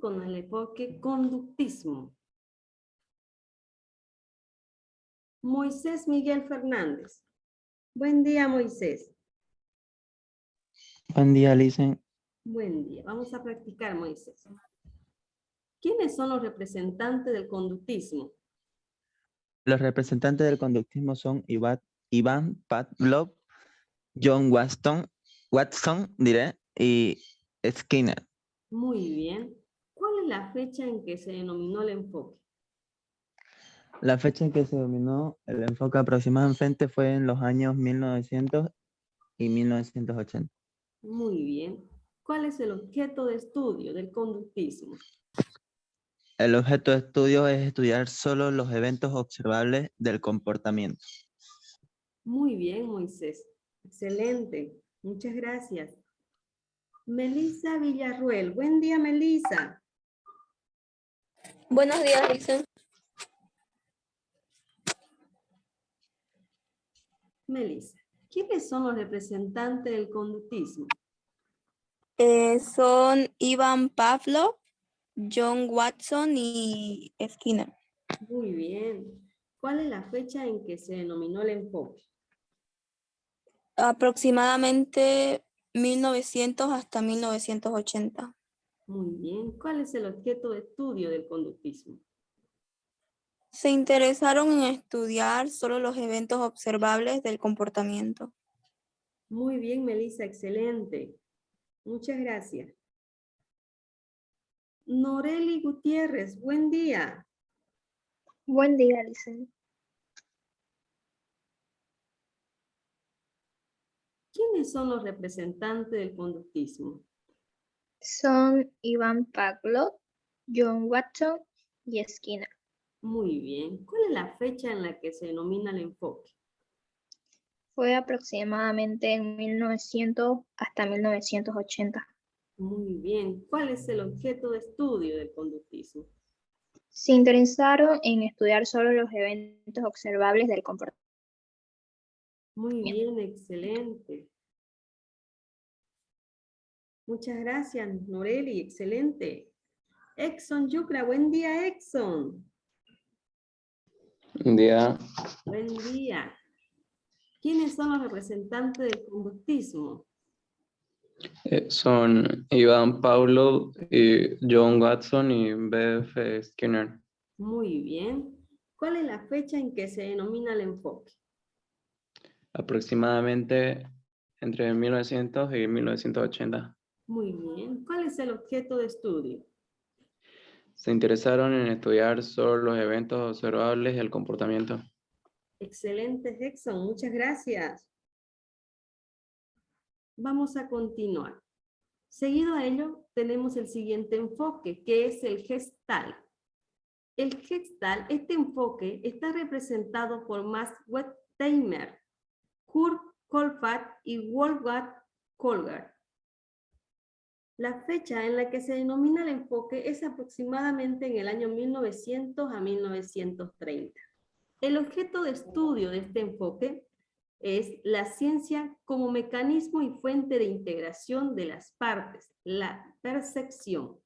Con el enfoque conductismo. Moisés Miguel Fernández. Buen día, Moisés. Buen día, Licen. Buen día. Vamos a practicar, Moisés. ¿Quiénes son los representantes del conductismo? Los representantes del conductismo son Iván Pavlov, John Watson, y Skinner. Muy bien. ¿Cuál es la fecha en que se denominó el enfoque? La fecha en que se dominó el enfoque aproximadamente fue en los años 1900 y 1980. Muy bien. ¿Cuál es el objeto de estudio del conductismo? El objeto de estudio es estudiar solo los eventos observables del comportamiento. Muy bien, Moisés. Excelente. Muchas gracias. Melissa Villarruel. Buen día, Melissa. Buenos días, Licen. Melissa, ¿quiénes son los representantes del conductismo? Son Iván Pavlov, John Watson y Skinner. Muy bien. ¿Cuál es la fecha en que se denominó el enfoque? Aproximadamente 1900 hasta 1980. Muy bien. ¿Cuál es el objeto de estudio del conductismo? Se interesaron en estudiar solo los eventos observables del comportamiento. Muy bien, Melissa. Excelente. Muchas gracias. Noreli Gutiérrez. Buen día. Buen día, Licen. ¿Quiénes son los representantes del conductismo? Son Iván Pavlov, John Watson y Skinner. Muy bien. ¿Cuál es la fecha en la que se denomina el enfoque? Fue aproximadamente en 1900 hasta 1980. Muy bien. ¿Cuál es el objeto de estudio del conductismo? Se interesaron en estudiar solo los eventos observables del comportamiento. Muy bien, excelente. Muchas gracias, Noreli, excelente. Exxon Yucra, buen día, Exxon. Buen día. Buen día. ¿Quiénes son los representantes del conductismo? Son Iván Pavlov, John Watson y B.F. Skinner. Muy bien. ¿Cuál es la fecha en que se denomina el enfoque? Aproximadamente entre 1900 y 1980. Muy bien. ¿Cuál es el objeto de estudio? Se interesaron en estudiar solo los eventos observables del comportamiento. Excelente, Exxon. Muchas gracias. Vamos a continuar. Seguido a ello, tenemos el siguiente enfoque, que es el Gestalt. El Gestalt, este enfoque, está representado por Max Wertheimer, Kurt Kolfat y Wolfgang Kolger. La fecha en la que se denomina el enfoque es aproximadamente en el año 1900 a 1930. El objeto de estudio de este enfoque es la ciencia como mecanismo y fuente de integración de las partes, la percepción.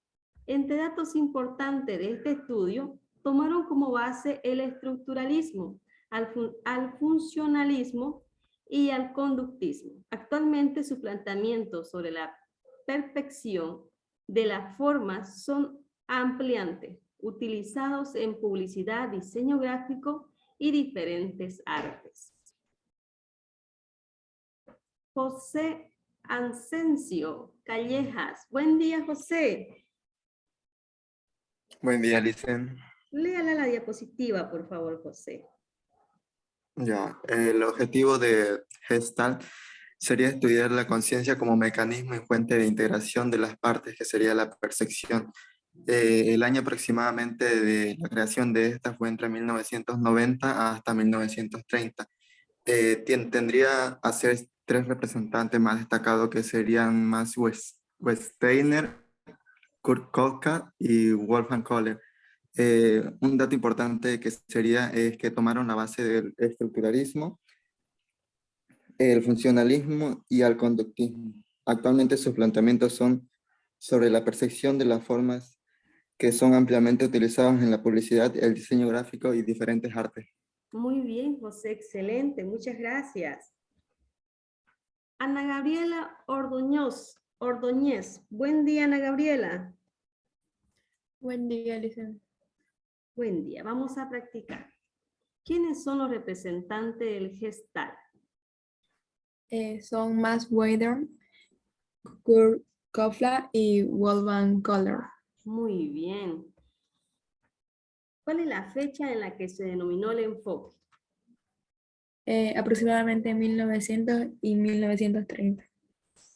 Entre datos importantes de este estudio, tomaron como base el estructuralismo, al funcionalismo y al conductismo. Actualmente su planteamiento sobre la perfección de las formas son ampliantes, utilizados en publicidad, diseño gráfico y diferentes artes. José Asensio Callejas. Buen día, José. Buen día, Licen. Léala la diapositiva, por favor, José. Ya, el objetivo de Gestalt sería estudiar la conciencia como mecanismo y fuente de integración de las partes, que sería la percepción. El año aproximadamente de la creación de esta fue entre 1990 hasta 1930. Tendría a ser tres representantes más destacados que serían Max Westeiner, Kurt Kotka y Wolfgang Kohler. Un dato importante que sería es que tomaron la base del estructuralismo, el funcionalismo y el conductismo. Actualmente sus planteamientos son sobre la percepción de las formas que son ampliamente utilizadas en la publicidad, el diseño gráfico y diferentes artes. Muy bien, José, excelente, muchas gracias. Ana Gabriela Ordóñez. Buen día, Ana Gabriela. Buen día, licenciada. Buen día, vamos a practicar. ¿Quiénes son los representantes del Gestalt? Son Max Weber, Kurt Kofler y Wolfgang Kohler. Muy bien. ¿Cuál es la fecha en la que se denominó el enfoque? Aproximadamente 1900 y 1930.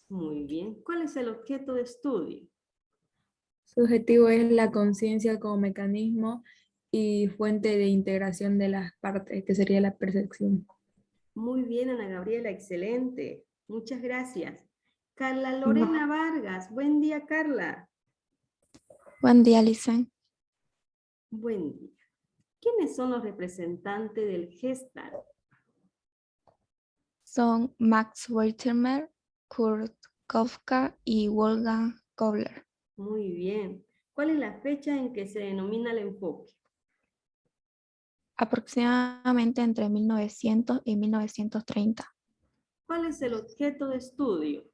Muy bien. ¿Cuál es el objeto de estudio? Su objetivo es la conciencia como mecanismo y fuente de integración de las partes, que sería la percepción. Muy bien, Ana Gabriela, excelente. Muchas gracias. Carla Lorena Vargas. Buen día, Carla. Buen día, Licen. Buen día. ¿Quiénes son los representantes del Gestalt? Son Max Wertheimer, Kurt Kofka y Wolfgang Kohler. Muy bien. ¿Cuál es la fecha en que se denomina el enfoque? Aproximadamente entre 1900 y 1930. ¿Cuál es el objeto de estudio?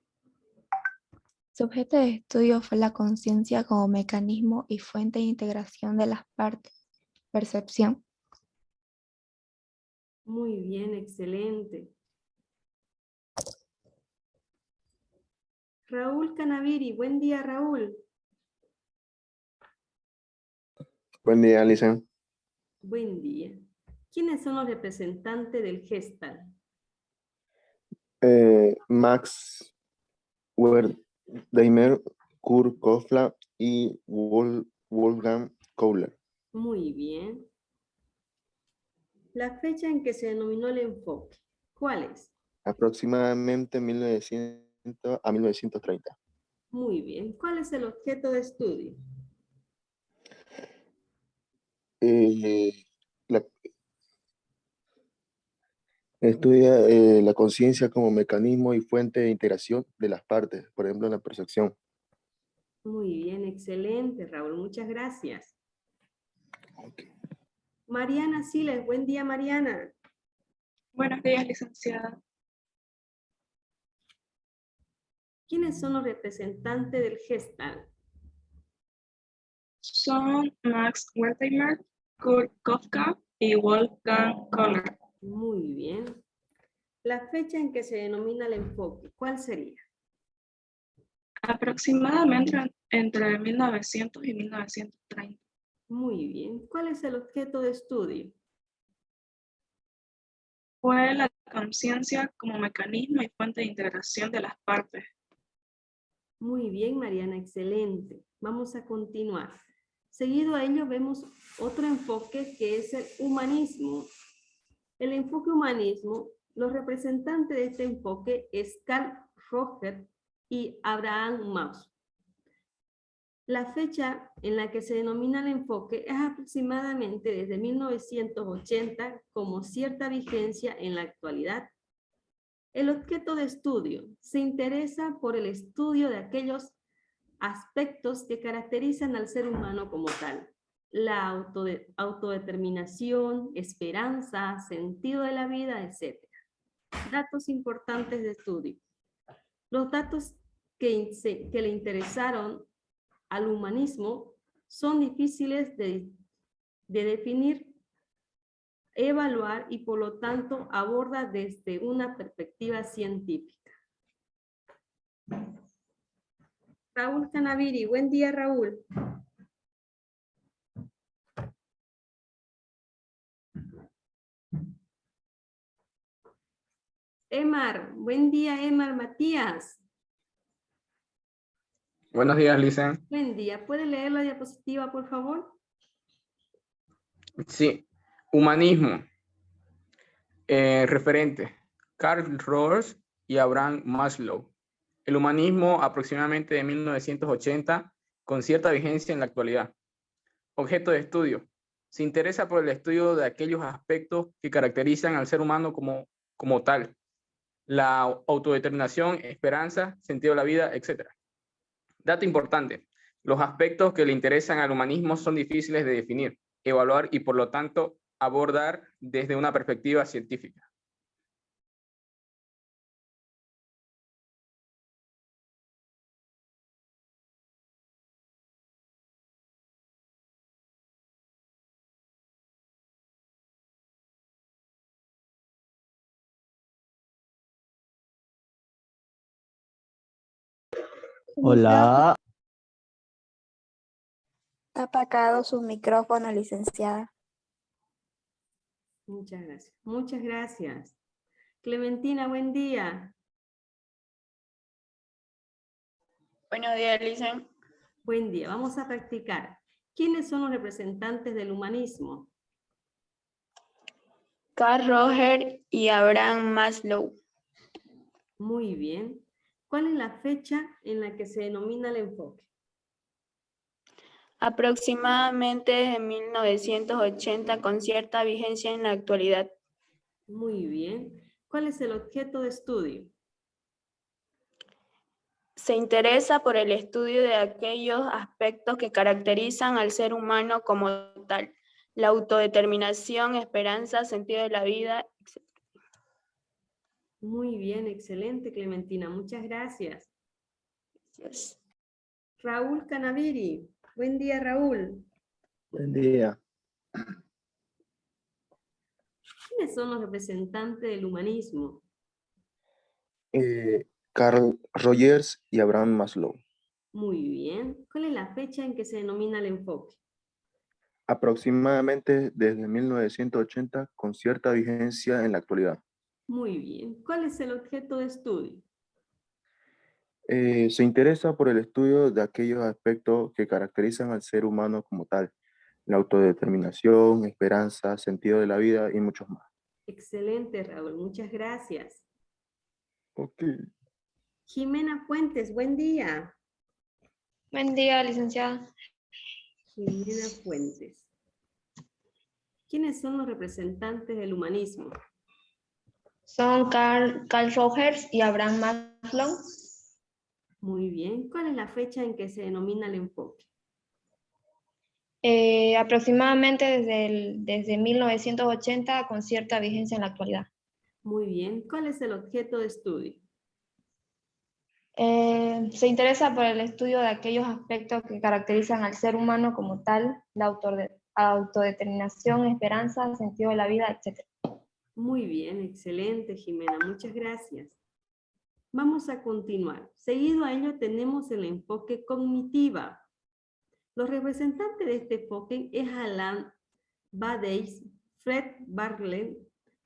Su objeto de estudio fue la conciencia como mecanismo y fuente de integración de las partes. Percepción. Muy bien, excelente. Raúl Canaviri. Buen día, Raúl. Buen día, Alison. Buen día. ¿Quiénes son los representantes del Gestalt? Max Wertheimer, Kurt Kofler y Wolfgang Kohler. Muy bien. La fecha en que se denominó el enfoque, ¿cuál es? Aproximadamente 1900 a 1930. Muy bien. ¿Cuál es el objeto de estudio? Estudia la conciencia como mecanismo y fuente de integración de las partes, por ejemplo, en la percepción. Muy bien, excelente, Raúl. Muchas gracias. Okay. Mariana Siles. Buen día, Mariana. Buenos días, licenciada. ¿Quiénes son los representantes del Gestalt? Son Max Wertheimer, Kurt Kofka y Wolfgang Kohler. Muy bien. La fecha en que se denomina el enfoque, ¿cuál sería? Aproximadamente entre 1900 y 1930. Muy bien. ¿Cuál es el objeto de estudio? Fue la conciencia como mecanismo y fuente de integración de las partes. Muy bien, Mariana, excelente. Vamos a continuar. Seguido a ello vemos otro enfoque que es el humanismo. El enfoque humanismo, los representantes de este enfoque es Carl Roger y Abraham Maus. La fecha en la que se denomina el enfoque es aproximadamente desde 1980 como cierta vigencia en la actualidad. El objeto de estudio se interesa por el estudio de aquellos aspectos que caracterizan al ser humano como tal. La autodeterminación, esperanza, sentido de la vida, etc. Datos importantes de estudio. Los datos que le interesaron al humanismo son difíciles de definir, evaluar y por lo tanto aborda desde una perspectiva científica. Raúl Canaviri. Buen día, Raúl. Emar. Buen día, Emar Matías. Buenos días, Lisen. Buen día. ¿Puede leer la diapositiva, por favor? Sí, humanismo. Referente, Karl Rogers y Abraham Maslow. El humanismo aproximadamente de 1980, con cierta vigencia en la actualidad. Objeto de estudio. Se interesa por el estudio de aquellos aspectos que caracterizan al ser humano como tal. La autodeterminación, esperanza, sentido de la vida, etc. Dato importante. Los aspectos que le interesan al humanismo son difíciles de definir, evaluar y por lo tanto abordar desde una perspectiva científica. Hola. Está apagado su micrófono, licenciada. Muchas gracias. Muchas gracias. Clementina, buen día. Buenos días, Lisen. Buen día. Vamos a practicar. ¿Quiénes son los representantes del humanismo? Carl Rogers y Abraham Maslow. Muy bien. ¿Cuál es la fecha en la que se denomina el enfoque? Aproximadamente en 1980, con cierta vigencia en la actualidad. Muy bien. ¿Cuál es el objeto de estudio? Se interesa por el estudio de aquellos aspectos que caracterizan al ser humano como tal. La autodeterminación, esperanza, sentido de la vida, etc. Muy bien, excelente, Clementina. Muchas gracias. Gracias. Raúl Canaviri. Buen día, Raúl. Buen día. ¿Quiénes son los representantes del humanismo? Carl Rogers y Abraham Maslow. Muy bien. ¿Cuál es la fecha en que se denomina el enfoque? Aproximadamente desde 1980, con cierta vigencia en la actualidad. Muy bien. ¿Cuál es el objeto de estudio? Se interesa por el estudio de aquellos aspectos que caracterizan al ser humano como tal. La autodeterminación, esperanza, sentido de la vida y muchos más. Excelente, Raúl. Muchas gracias. Ok. Jimena Fuentes, buen día. Buen día, licenciada. Jimena Fuentes. ¿Quiénes son los representantes del humanismo? Son Carl Rogers y Abraham Maslow. Muy bien. ¿Cuál es la fecha en que se denomina el enfoque? Aproximadamente desde 1980, con cierta vigencia en la actualidad. Muy bien. ¿Cuál es el objeto de estudio? Se interesa por el estudio de aquellos aspectos que caracterizan al ser humano como tal, la autodeterminación, esperanza, sentido de la vida, etc. Muy bien, excelente, Jimena. Muchas gracias. Vamos a continuar. Seguido a ello tenemos el enfoque cognitiva. Los representantes de este enfoque es Alan Badeis, Fred Bartlett,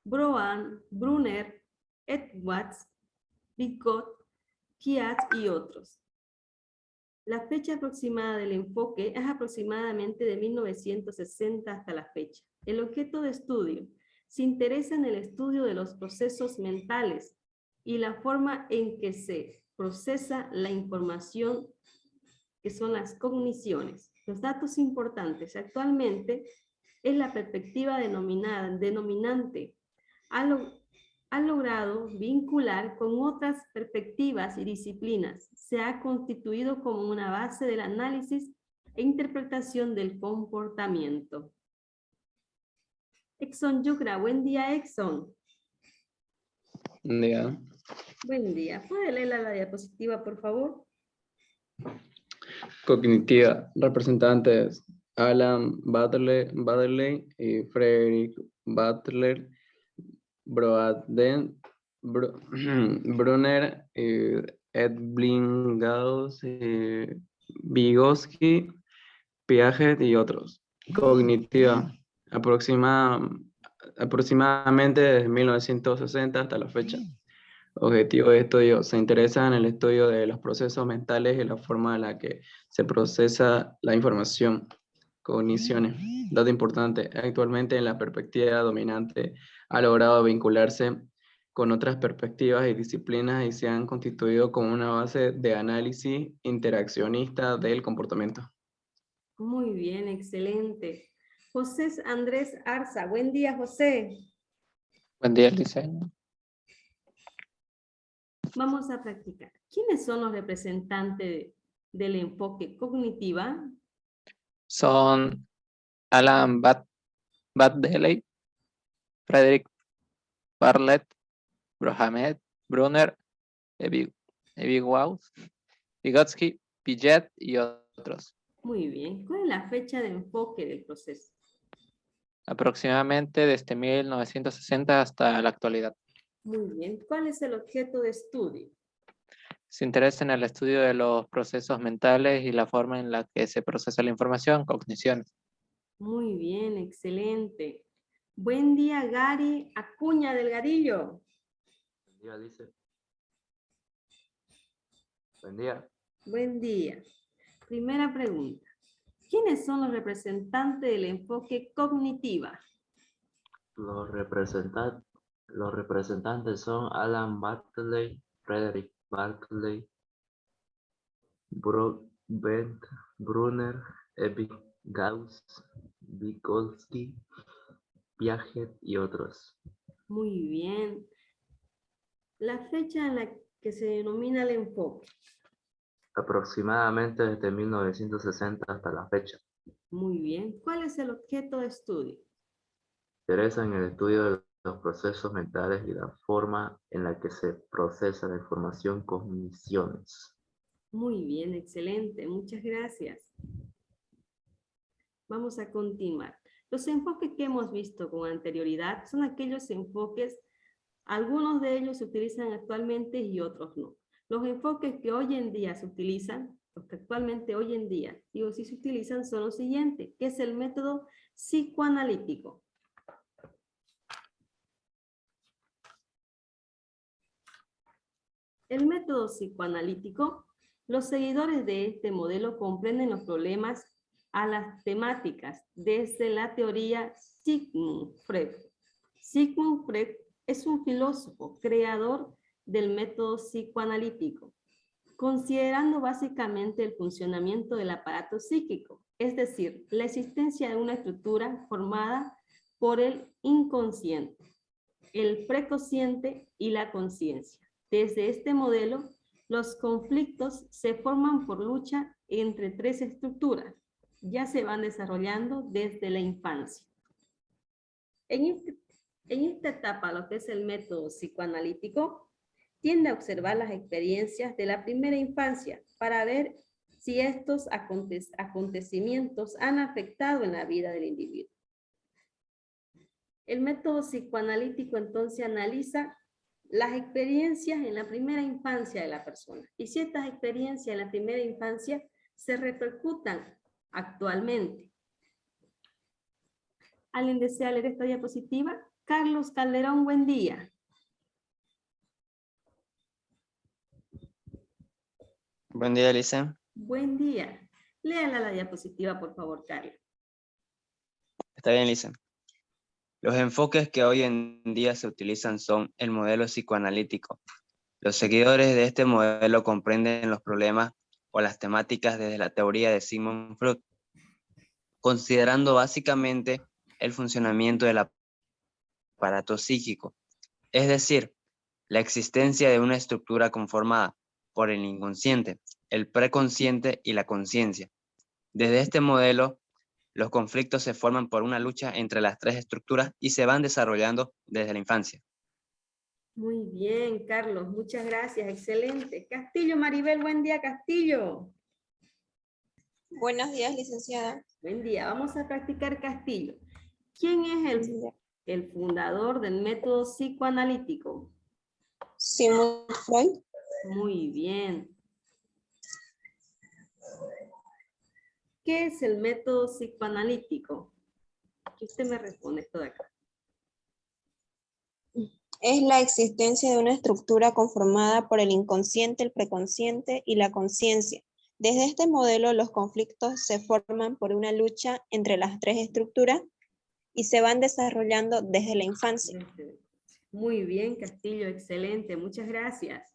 Broan, Brunner, Edwards, Bicot, Kiat y otros. La fecha aproximada del enfoque es aproximadamente de 1960 hasta la fecha. El objeto de estudio se interesa en el estudio de los procesos mentales y la forma en que se procesa la información, que son las cogniciones. Los datos importantes actualmente es la perspectiva denominante. Ha logrado vincular con otras perspectivas y disciplinas. Se ha constituido como una base del análisis e interpretación del comportamiento. Exxon Yucra, buen día, Exxon. Buen día. Buen día. ¿Puede leer la diapositiva, por favor? Cognitiva. Representantes Alan Baddeley y Frederick Butler, Brunner, Ebbinghaus, Vygotsky, Piaget y otros. Cognitiva. Aproximadamente desde 1960 hasta la fecha. Objetivo de estudio. Se interesa en el estudio de los procesos mentales y la forma en la que se procesa la información. Cogniciones. Dato importante. Actualmente en la perspectiva dominante ha logrado vincularse con otras perspectivas y disciplinas y se han constituido como una base de análisis interaccionista del comportamiento. Muy bien, excelente. José Andrés Arza. Buen día, José. Buen día, Licen. Vamos a practicar. ¿Quiénes son los representantes del enfoque cognitiva? Son Alan Baddeley, Frederick Bartlett, Mohamed Brunner, Ebbinghaus, Vygotsky, Piaget y otros. Muy bien. ¿Cuál es la fecha de enfoque del proceso? Aproximadamente desde 1960 hasta la actualidad. Muy bien. ¿Cuál es el objeto de estudio? Se interesa en el estudio de los procesos mentales y la forma en la que se procesa la información, cogniciones. Muy bien, excelente. Buen día, Gary Acuña Delgadillo. Buen día, dice. Buen día. Buen día. Primera pregunta. ¿Quiénes son los representantes del enfoque cognitiva? Los representantes son Alan Bartley, Frederick Bartley, Brunner, Ebbinghaus, Vygotsky, Piaget y otros. Muy bien. La fecha en la que se denomina el enfoque. Aproximadamente desde 1960 hasta la fecha. Muy bien. ¿Cuál es el objeto de estudio? Interesa en el estudio de los procesos mentales y la forma en la que se procesa la información, cogniciones. Muy bien, excelente. Muchas gracias. Vamos a continuar. Los enfoques que hemos visto con anterioridad son aquellos enfoques, algunos de ellos se utilizan actualmente y otros no. Los enfoques que hoy en día se utilizan, los que actualmente hoy en día, digo, sí se utilizan, son los siguientes, que es el método psicoanalítico. El método psicoanalítico, los seguidores de este modelo comprenden los problemas a las temáticas desde la teoría Sigmund Freud. Sigmund Freud es un filósofo creador del método psicoanalítico, considerando básicamente el funcionamiento del aparato psíquico, es decir, la existencia de una estructura formada por el inconsciente, el preconsciente y la conciencia. Desde este modelo, los conflictos se forman por lucha entre tres estructuras. Ya se van desarrollando desde la infancia. En esta etapa, lo que es el método psicoanalítico, tiende a observar las experiencias de la primera infancia para ver si estos acontecimientos han afectado en la vida del individuo. El método psicoanalítico entonces analiza las experiencias en la primera infancia de la persona y si estas experiencias en la primera infancia se repercutan actualmente. ¿Alguien desea leer esta diapositiva? Carlos Calderón, buen día. Buen día, Licen. Buen día. Léala la diapositiva, por favor, Carlos. Está bien, Licen. Los enfoques que hoy en día se utilizan son el modelo psicoanalítico. Los seguidores de este modelo comprenden los problemas o las temáticas desde la teoría de Sigmund Freud, considerando básicamente el funcionamiento del aparato psíquico, es decir, la existencia de una estructura conformada por el inconsciente, el preconsciente y la conciencia. Desde este modelo, los conflictos se forman por una lucha entre las tres estructuras y se van desarrollando desde la infancia. Muy bien, Carlos, muchas gracias, excelente. Castillo Maribel, buen día, Castillo. Buenos días, licenciada. Buen día, vamos a practicar Castillo. ¿Quién es el fundador del método psicoanalítico? Sigmund Freud. Muy bien. ¿Qué es el método psicoanalítico? Que usted me responde esto de acá. Es la existencia de una estructura conformada por el inconsciente, el preconsciente y la conciencia. Desde este modelo, los conflictos se forman por una lucha entre las tres estructuras y se van desarrollando desde la infancia. Muy bien, Castillo, excelente, muchas gracias.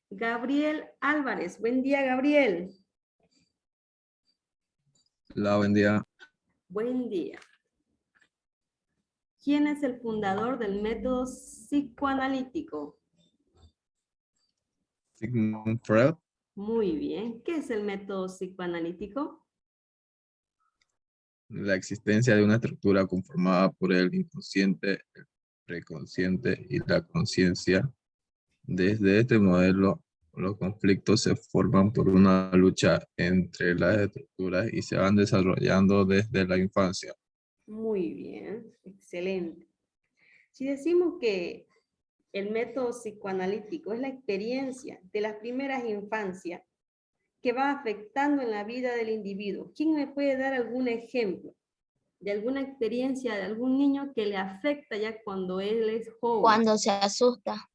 Gabriel Álvarez, buen día, Gabriel. Hola, buen día. Buen día. ¿Quién es el fundador del método psicoanalítico? Sigmund Freud. Muy bien. ¿Qué es el método psicoanalítico? La existencia de una estructura conformada por el inconsciente, el preconsciente y la conciencia. Desde este modelo, los conflictos se forman por una lucha entre las estructuras y se van desarrollando desde la infancia. Muy bien, excelente. Si decimos que el método psicoanalítico es la experiencia de las primeras infancias que va afectando en la vida del individuo, ¿quién me puede dar algún ejemplo de alguna experiencia de algún niño que le afecta ya cuando él es joven? Cuando se asusta.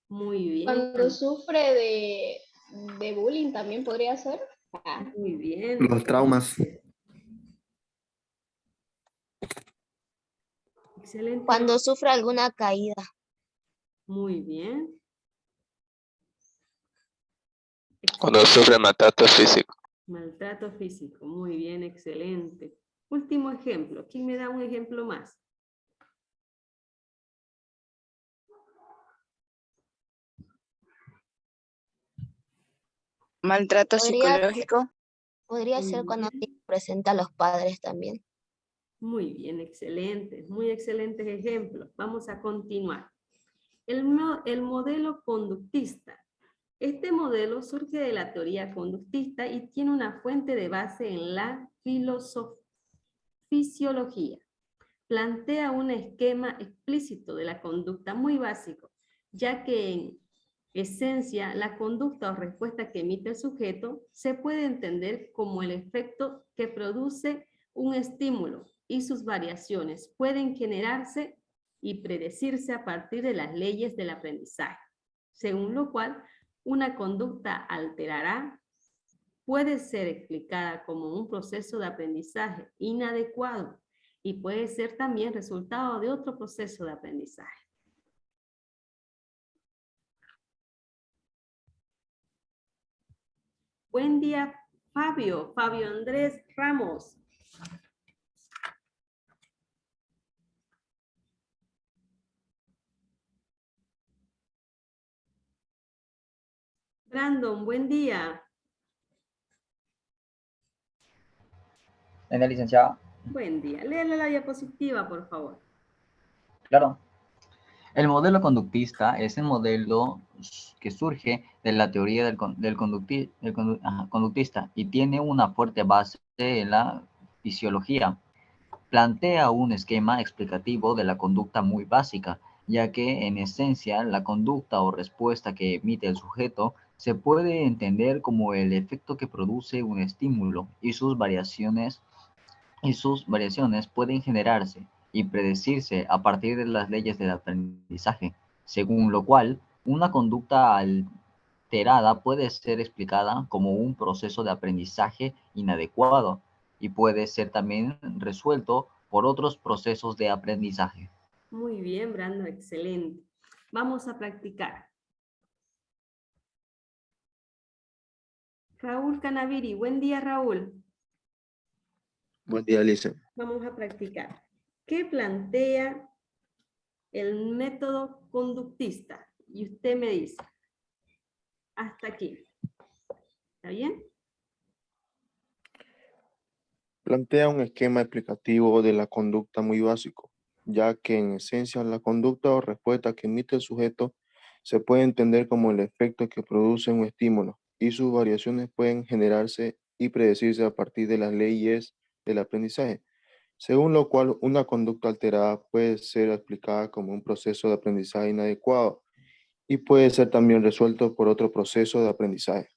Muy bien. Cuando sufre de bullying también podría ser. Muy bien. Los traumas. Excelente. Cuando sufre alguna caída. Muy bien. Cuando sufre maltrato físico. Maltrato físico, muy bien, excelente. Último ejemplo, ¿quién me da un ejemplo más? Maltrato psicológico. Podría ser cuando se presenta a los padres también. Muy bien, excelente, muy excelentes ejemplos. Vamos a continuar. El modelo conductista. Este modelo surge de la teoría conductista y tiene una fuente de base en la fisiología. Plantea un esquema explícito de la conducta muy básico, ya que en esencia la conducta o respuesta que emite el sujeto se puede entender como el efecto que produce un estímulo y sus variaciones pueden generarse y predecirse a partir de las leyes del aprendizaje, según lo cual una conducta alterará, puede ser explicada como un proceso de aprendizaje inadecuado y puede ser también resultado de otro proceso de aprendizaje. Buen día, Fabio Andrés Ramos. Brandon, buen día. Buena licenciada. Buen día. Léele la diapositiva, por favor. Claro. El modelo conductista es el modelo que surge de la teoría del conductista y tiene una fuerte base en la fisiología. Plantea un esquema explicativo de la conducta muy básica, ya que en esencia la conducta o respuesta que emite el sujeto se puede entender como el efecto que produce un estímulo y sus variaciones pueden generarse y predecirse a partir de las leyes del aprendizaje, según lo cual una conducta alterada puede ser explicada como un proceso de aprendizaje inadecuado y puede ser también resuelto por otros procesos de aprendizaje. Muy bien, Brando, excelente. Vamos a practicar. Raúl Canaviri, buen día, Raúl. Buen día, Lisa. Vamos a practicar. ¿Qué plantea el método conductista? Y usted me dice, hasta aquí. ¿Está bien? Plantea un esquema explicativo de la conducta muy básico, ya que en esencia la conducta o respuesta que emite el sujeto se puede entender como el efecto que produce un estímulo y sus variaciones pueden generarse y predecirse a partir de las leyes del aprendizaje, según lo cual una conducta alterada puede ser explicada como un proceso de aprendizaje inadecuado y puede ser también resuelto por otro proceso de aprendizaje.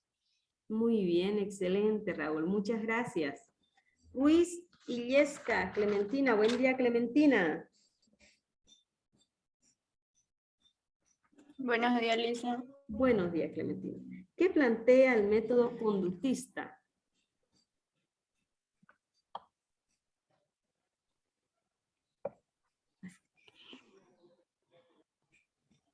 Muy bien, excelente, Raúl. Muchas gracias. Ruiz Illesca, Clementina. Buen día, Clementina. Buenos días, Lisa. Buenos días, Clementina. ¿Qué plantea el método conductista?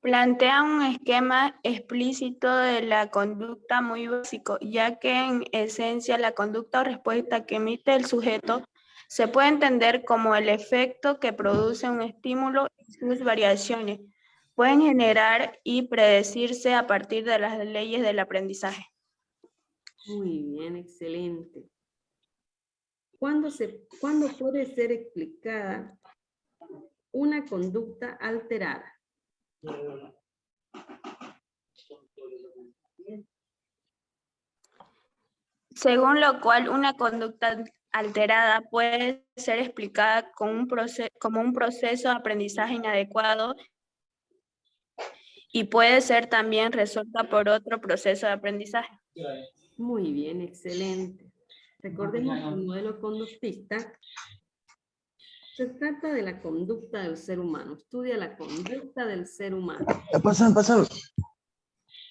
Plantea un esquema explícito de la conducta muy básico, ya que en esencia la conducta o respuesta que emite el sujeto se puede entender como el efecto que produce un estímulo y sus variaciones pueden generar y predecirse a partir de las leyes del aprendizaje. Muy bien, excelente. ¿Cuándo puede ser explicada una conducta alterada? Según lo cual, una conducta alterada puede ser explicada como un proceso de aprendizaje inadecuado y puede ser también resuelta por otro proceso de aprendizaje. Muy bien, excelente. Recordemos que el modelo conductista se trata de la conducta del ser humano, estudia la conducta del ser humano. Pasame.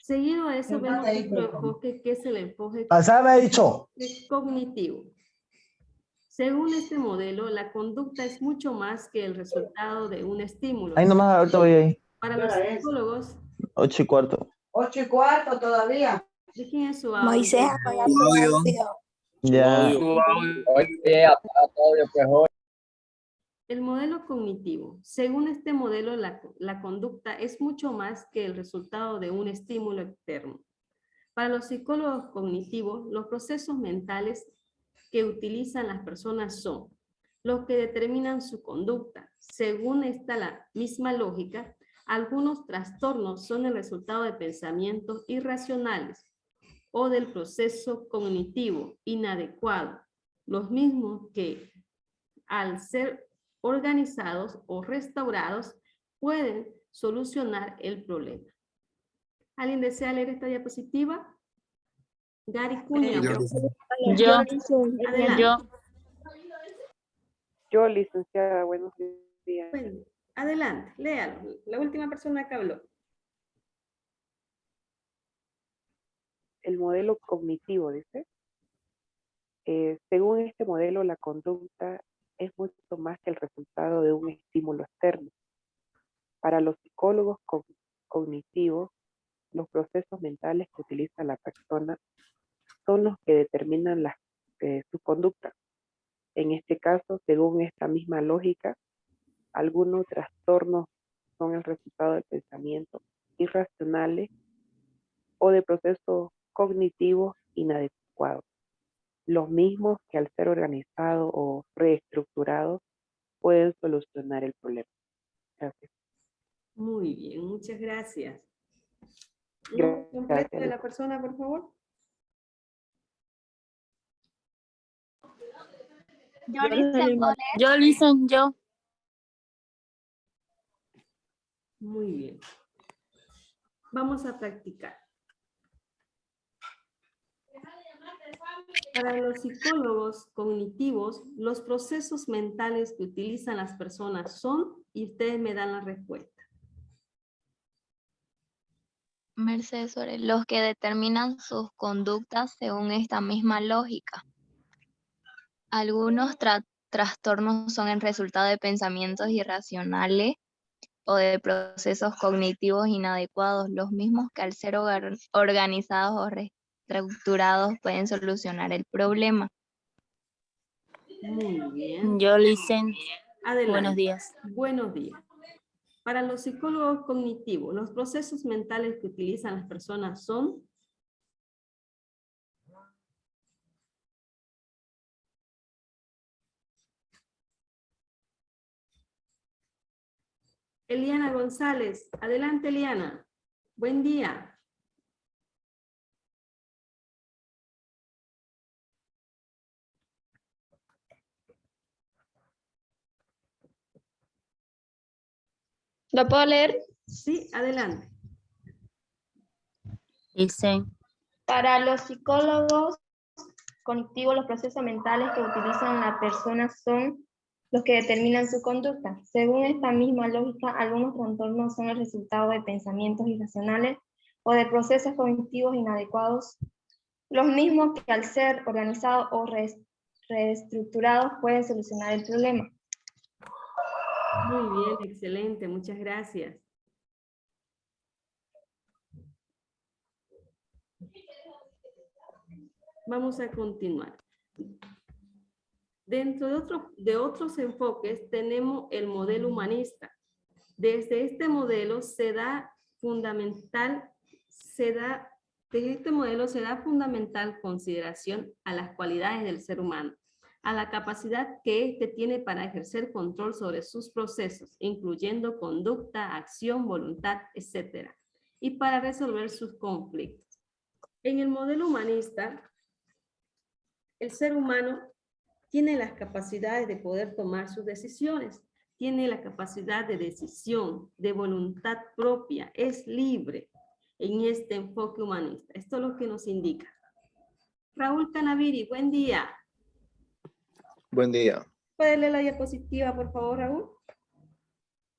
Seguido a eso vemos otro enfoque que es el enfoque Pasame, dicho. cognitivo. Según este modelo, la conducta es mucho más que el resultado de un estímulo. Ahí nomás, ahorita voy ahí. Para los psicólogos, 8:15. 8:15 todavía. ¿de quién es su audio? Moisés, apaga tu audio. Ya. El modelo cognitivo. Según este modelo, la conducta es mucho más que el resultado de un estímulo externo. Para los psicólogos cognitivos, los procesos mentales que utilizan las personas son los que determinan su conducta. Según la misma lógica, algunos trastornos son el resultado de pensamientos irracionales o del proceso cognitivo inadecuado, los mismos que al ser organizados o restaurados pueden solucionar el problema. ¿Alguien desea leer esta diapositiva? Gary Cunha. Adelante. Yo, licenciada, buenos días. Bueno, adelante, léalo. La última persona que habló. El modelo cognitivo, dice. Según este modelo, la conducta es mucho más que el resultado de un estímulo externo. Para los psicólogos cognitivos, los procesos mentales que utiliza la persona son los que determinan su conducta. En este caso, según esta misma lógica, algunos trastornos son el resultado de pensamientos irracionales o de procesos cognitivos inadecuados, los mismos que al ser organizados o reestructurados pueden solucionar el problema. Gracias. Muy bien, muchas gracias. Gracias. ¿Nombre completo de la persona, por favor? Yo. Muy bien. Vamos a practicar. Para los psicólogos cognitivos, los procesos mentales que utilizan las personas son, y ustedes me dan la respuesta. Mercedes, sobre los que determinan sus conductas según esta misma lógica. Algunos trastornos son el resultado de pensamientos irracionales o de procesos cognitivos inadecuados, los mismos que al ser organizados o reestructurados pueden solucionar el problema. Muy bien. Yo, Licen. Adelante. Buenos días. Buenos días. Para los psicólogos cognitivos, los procesos mentales que utilizan las personas son... Eliana González. Adelante, Eliana. Buen día. ¿Lo puedo leer? Sí, adelante. Licen. Para los psicólogos cognitivos, los procesos mentales que utilizan las personas son los que determinan su conducta. Según esta misma lógica, algunos trastornos son el resultado de pensamientos irracionales o de procesos cognitivos inadecuados, los mismos que al ser organizados o reestructurados pueden solucionar el problema. Muy bien, excelente, muchas gracias. Vamos a continuar. Dentro de otros enfoques tenemos el modelo humanista. Desde este modelo se da fundamental consideración a las cualidades del ser humano, a la capacidad que éste tiene para ejercer control sobre sus procesos, incluyendo conducta, acción, voluntad, etc., y para resolver sus conflictos. En el modelo humanista, el ser humano tiene las capacidades de poder tomar sus decisiones, tiene la capacidad de decisión, de voluntad propia, es libre en este enfoque humanista. Esto es lo que nos indica. Raúl Canaviri, buen día. Buen día. ¿Puede leer la diapositiva, por favor, Raúl?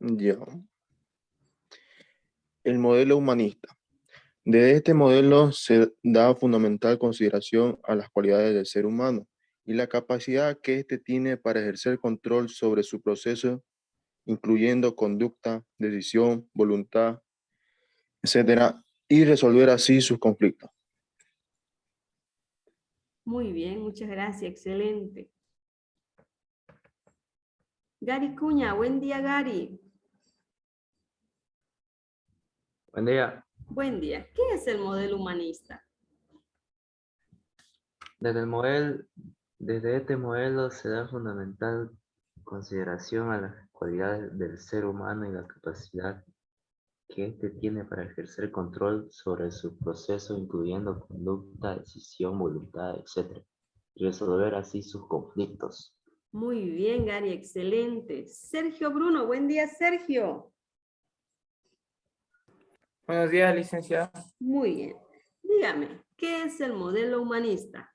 Ya. El modelo humanista. De este modelo se da fundamental consideración a las cualidades del ser humano y la capacidad que éste tiene para ejercer control sobre su proceso, incluyendo conducta, decisión, voluntad, etcétera, y resolver así sus conflictos. Muy bien, muchas gracias, excelente. Gary Cuña, buen día, Gary. Buen día. Buen día. ¿Qué es el modelo humanista? Desde este modelo se da fundamental consideración a las cualidades del ser humano y la capacidad que éste tiene para ejercer control sobre su proceso, incluyendo conducta, decisión, voluntad, etc., y resolver así sus conflictos. Muy bien, Gary, excelente. Sergio Bruno, buen día, Sergio. Buenos días, licenciada. Muy bien. Dígame, ¿qué es el modelo humanista?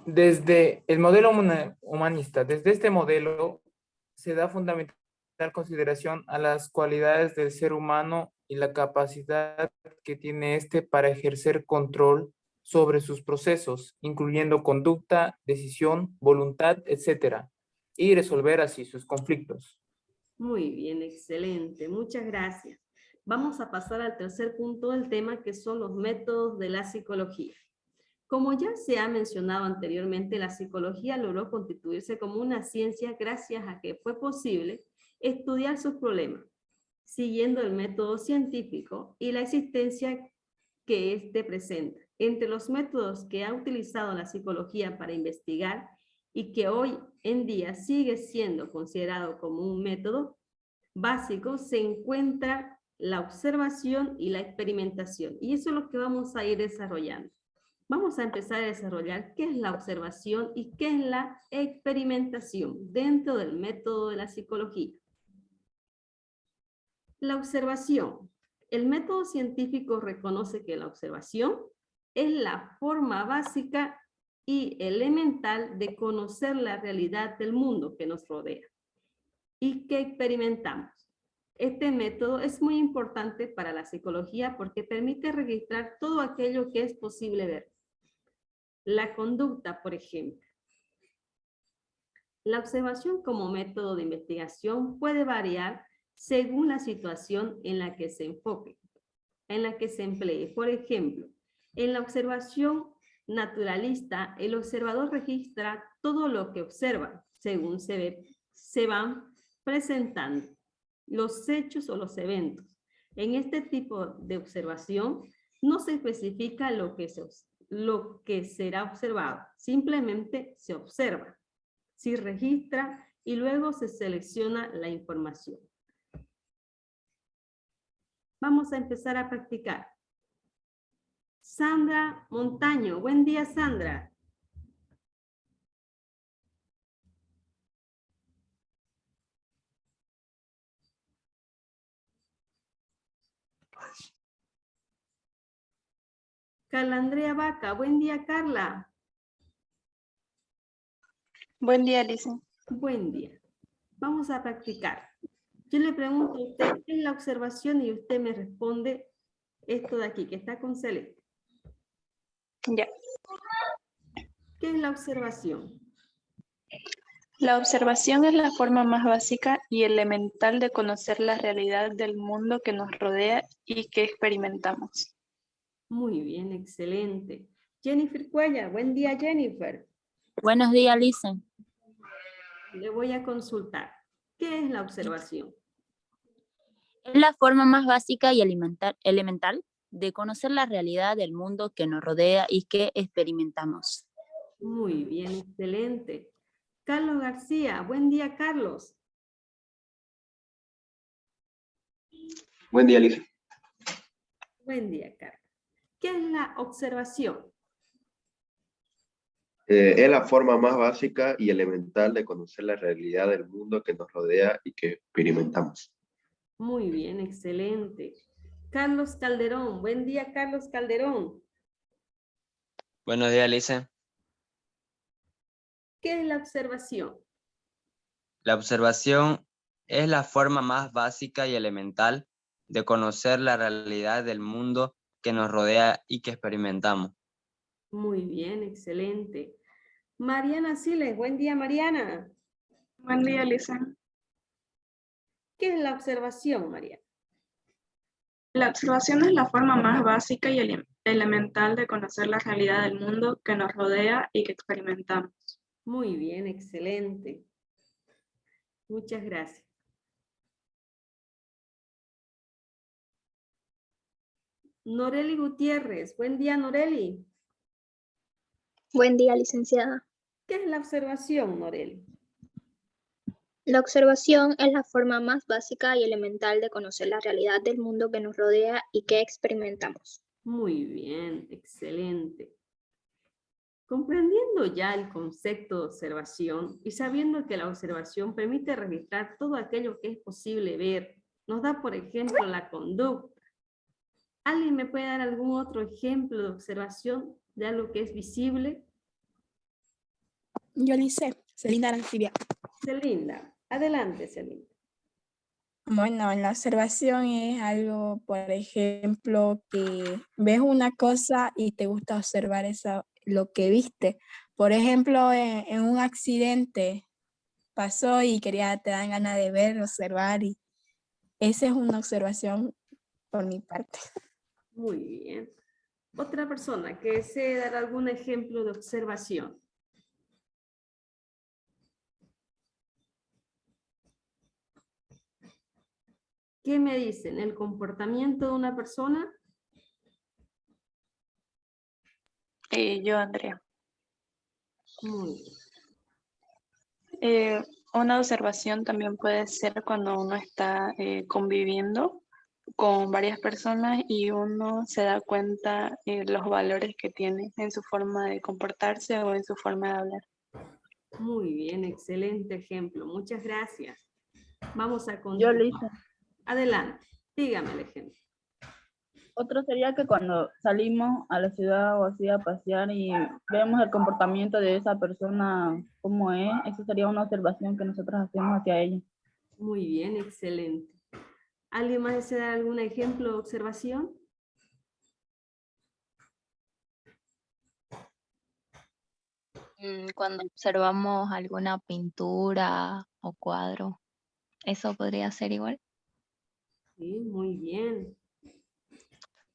Desde el modelo humanista, desde este modelo se da fundamental consideración a las cualidades del ser humano y la capacidad que tiene éste para ejercer control sobre sus procesos, incluyendo conducta, decisión, voluntad, etc., y resolver así sus conflictos. Muy bien, excelente. Muchas gracias. Vamos a pasar al tercer punto del tema, que son los métodos de la psicología. Como ya se ha mencionado anteriormente, la psicología logró constituirse como una ciencia gracias a que fue posible estudiar sus problemas, siguiendo el método científico y la existencia que éste presenta. Entre los métodos que ha utilizado la psicología para investigar y que hoy en día sigue siendo considerado como un método básico, se encuentra la observación y la experimentación. Y eso es lo que vamos a ir desarrollando. Vamos a empezar a desarrollar qué es la observación y qué es la experimentación dentro del método de la psicología. La observación. El método científico reconoce que la observación es la forma básica y elemental de conocer la realidad del mundo que nos rodea y que experimentamos. Este método es muy importante para la psicología porque permite registrar todo aquello que es posible ver. La conducta, por ejemplo. La observación como método de investigación puede variar según la situación en la que se enfoque, en la que se emplee. Por ejemplo, en la observación naturalista, el observador registra todo lo que observa según se van presentando los hechos o los eventos. En este tipo de observación no se especifica lo que será observado, simplemente se observa, se registra y luego se selecciona la información. Vamos a empezar a practicar. Sandra Montaño, buen día, Sandra. Carla Andrea Vaca, buen día, Carla. Buen día, Lisa. Buen día. Vamos a practicar. Yo le pregunto a usted qué es la observación y usted me responde esto de aquí, que está con celeste. Ya. ¿Qué es la observación? La observación es la forma más básica y elemental de conocer la realidad del mundo que nos rodea y que experimentamos. Muy bien, excelente. Jennifer Cuellar, buen día, Jennifer. Buenos días, Lisa. Le voy a consultar. ¿Qué es la observación? Es la forma más básica y elemental de conocer la realidad del mundo que nos rodea y que experimentamos. Muy bien, excelente. Carlos García, buen día, Carlos. Buen día, Lisa. Buen día, Carlos. ¿Qué es la observación? Es la forma más básica y elemental de conocer la realidad del mundo que nos rodea y que experimentamos. Muy bien, excelente. Carlos Calderón, buen día, Carlos Calderón. Buenos días, Lisa. ¿Qué es la observación? La observación es la forma más básica y elemental de conocer la realidad del mundo que nos rodea y que experimentamos. Muy bien, excelente. Mariana Siles, buen día, Mariana. Buen día, Lisa. ¿Qué es la observación, Mariana? La observación es la forma más básica y elemental de conocer la realidad del mundo que nos rodea y que experimentamos. Muy bien, excelente. Muchas gracias. Noreli Gutiérrez, buen día, Noreli. Buen día, licenciada. ¿Qué es la observación, Noreli? La observación es la forma más básica y elemental de conocer la realidad del mundo que nos rodea y que experimentamos. Muy bien, excelente. Comprendiendo ya el concepto de observación y sabiendo que la observación permite registrar todo aquello que es posible ver, nos da, por ejemplo, la conducta. ¿Alguien me puede dar algún otro ejemplo de observación de algo que es visible? Yo le hice, Celinda Arancibia. Celinda, adelante, Celinda. Bueno, la observación es algo, por ejemplo, que ves una cosa y te gusta observar eso, lo que viste. Por ejemplo, en un accidente pasó y te dan ganas de ver, observar, y esa es una observación por mi parte. Muy bien. Otra persona que desee dar algún ejemplo de observación. ¿Qué me dicen? ¿El comportamiento de una persona? Yo, Andrea. Muy bien. Una observación también puede ser cuando uno está conviviendo con varias personas y uno se da cuenta los valores que tiene en su forma de comportarse o en su forma de hablar. Muy bien, excelente ejemplo. Muchas gracias. Vamos a Yo continuar. le hice. Adelante, dígame el ejemplo. Otro sería que cuando salimos a la ciudad o así a pasear y vemos el comportamiento de esa persona, cómo es, eso sería una observación que nosotros hacemos hacia ella. Muy bien, excelente. ¿Alguien más desea dar algún ejemplo de observación? Cuando observamos alguna pintura o cuadro, ¿eso podría ser igual? Sí, muy bien.